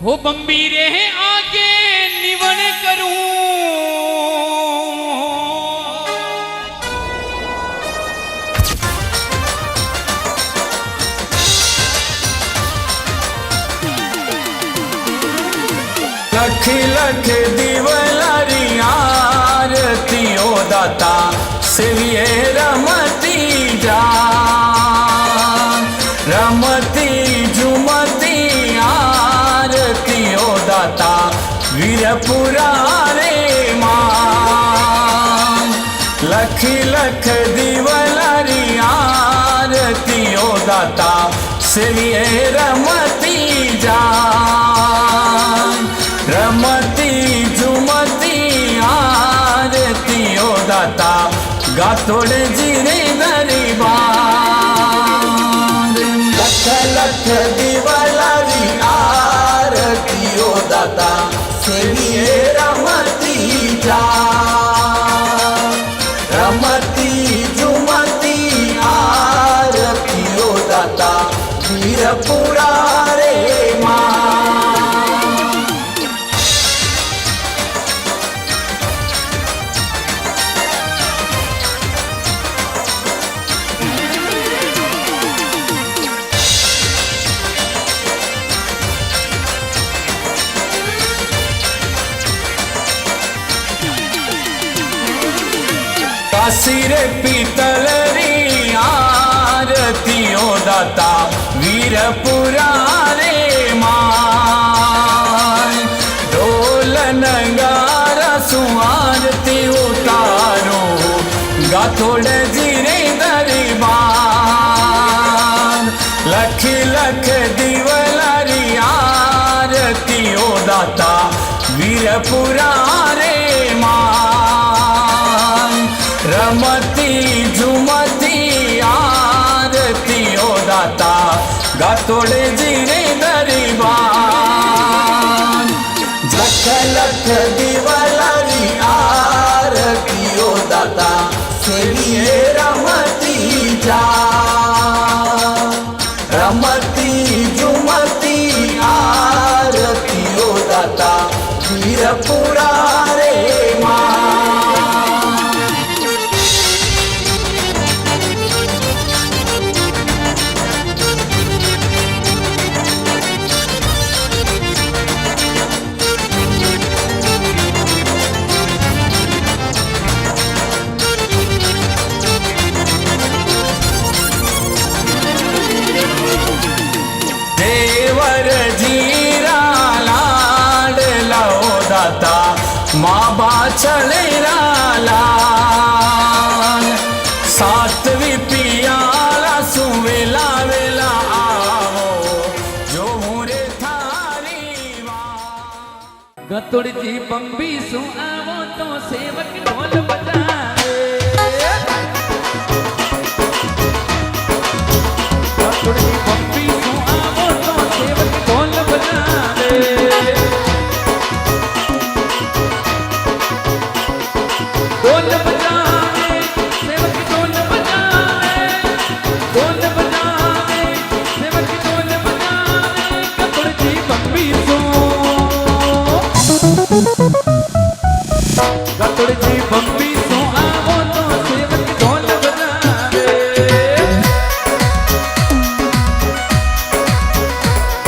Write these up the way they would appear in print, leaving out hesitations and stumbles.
हो बम्बी रे आगे निवण करूं लख लख दिवलारी आरती ओ दाता सेविये रमती जा रमती झुमती आरती ओ दाता वीरपुरा रे मां लख लख दिवलारी आरती ओ दाता सेविये रमती जा रमती झुमती आरती ओ दाता गातोड़े जीरे दरबार लख लख दिवलारी आरती ओ दाता सेविये रमती जा रमती झुमती आरती ओ दाता वीरपुरा रे मां काशीरे पीतलरी आरती ओ दाता वीरपुरा रे मां ढोल नगारा सुआरती उतारो गाथोड़ जीरे दरबार लख लख दिवलारी आरती ओ दाता वीरपुरा रे मां रमती झुमती आरती ओ दाता गातोड़े जीरे दरबार लख लख दिवलारी आरती ओ दाता सेविये रमती जा रमती झुमती आरती ओ दाता वीरपुरा रे मां देवर जीरा लाड लो दाता माँ बाछड़े लाल सातवी पियाला सुवेला वेला आवो जो मोरे थारी गतुड़ जी बम्बी सु आवो तो सेवक ढोल बजावे गतुड़ जी बम्बी सु आवो तो सेवक ढोल बजावे ढोल बजावे सेवक ढोल बजावे ढोल बजावे सेवक ढोल बजावे गतुड़ जी बम्बी सु गतुड़ जी बम्बी सु आवो तो सेवक ढोल बजावे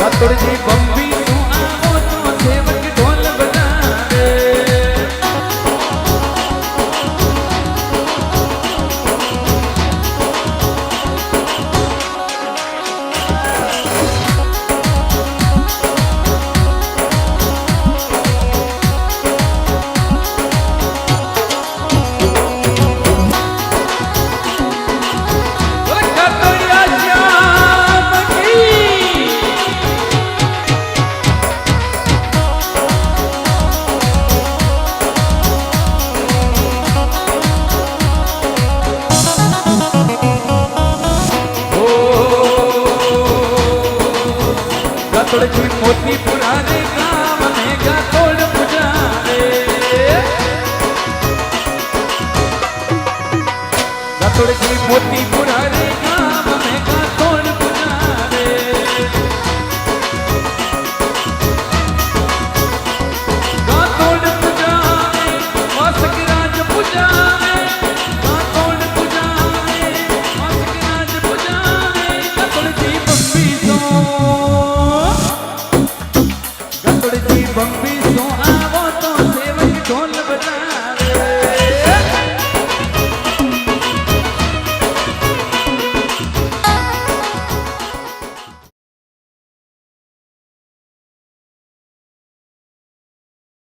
गतुड़ जी बम्बी सु आवो तो सेवक ढोल बजावे गतुड़िया श्याम की गतुड़ जी मोती पुराने गाँव में गतुड़ पुजारे गतुड़ जी मोती पुराने गाँव में गतुड़ पुजारे ઠાકોરજી બંબી શું